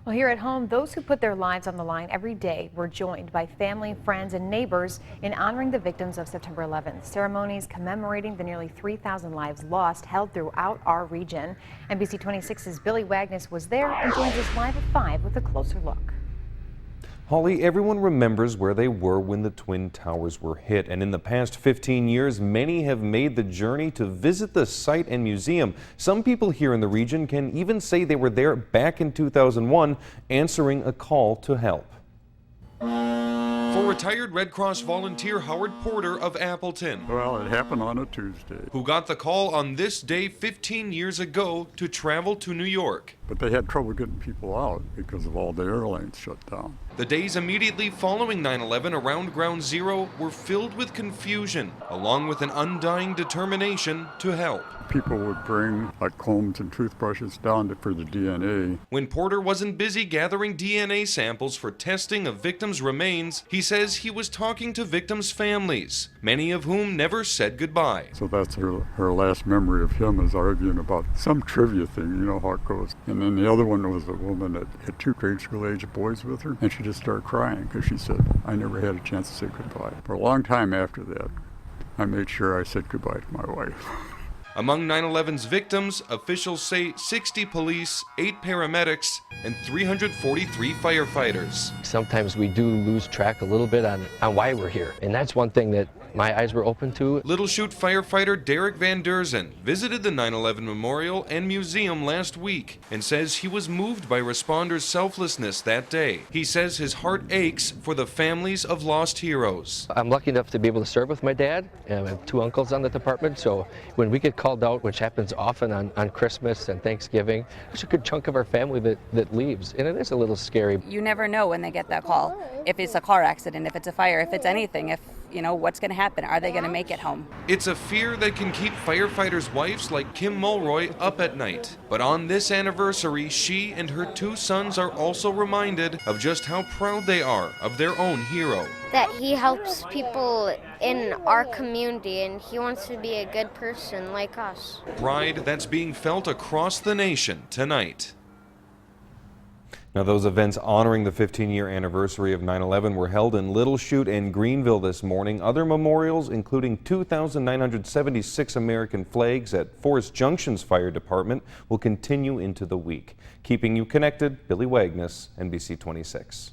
Well, here at home, those who put their lives on the line every day were joined by family, friends, and neighbors in honoring the victims of September 11th. Ceremonies commemorating the nearly 3,000 lives lost held throughout our region. NBC 26's Billy Wagner was there and joins us live at 5 with a closer look. Holly, everyone remembers where they were when the Twin Towers were hit, and in the past 15 years, many have made the journey to visit the site and museum. Some people here in the region can even say they were there back in 2001, answering a call to help. For retired Red Cross volunteer Howard Porter of Appleton. Well, it happened on a Tuesday. Who got the call on this day 15 years ago to travel to New York. But they had trouble getting people out because of all the airlines shut down. The days immediately following 9/11 around Ground Zero were filled with confusion, along with an undying determination to help. People would bring like combs and toothbrushes down for the DNA. When Porter wasn't busy gathering DNA samples for testing of victims' remains, he says he was talking to victims' families, many of whom never said goodbye. So that's her last memory of him, is arguing about some trivia thing, you know how it goes. And then the other one was a woman that had 2 grade school age boys with her, and she just started crying because she said, I never had a chance to say goodbye. For a long time after that, I made sure I said goodbye to my wife. Among 9/11's victims, officials say 60 police, 8 paramedics, and 343 firefighters. Sometimes we do lose track a little bit on why we're here, and that's one thing that my eyes were open to. Little Chute firefighter Derek Van Derzen visited the 9/11 Memorial and Museum last week and says he was moved by responders' selflessness that day. He says his heart aches for the families of lost heroes. I'm lucky enough to be able to serve with my dad, and I have 2 uncles on the department, so when we get called out, which happens often on Christmas and Thanksgiving, there's a good chunk of our family that leaves, and it is a little scary. You never know when they get that call. If it's a car accident, if it's a fire, if it's anything, if you know what's going to happen. Are they going to make it home? It's a fear that can keep firefighters' wives like Kim Mulroy up at night. But on this anniversary, she and her 2 sons are also reminded of just how proud they are of their own hero. That he helps people in our community and he wants to be a good person like us. Pride that's being felt across the nation tonight. Now, those events honoring the 15-year anniversary of 9/11 were held in Little Chute and Greenville this morning. Other memorials, including 2,976 American flags at Forest Junction's Fire Department, will continue into the week. Keeping you connected, Billy Wagner, NBC 26.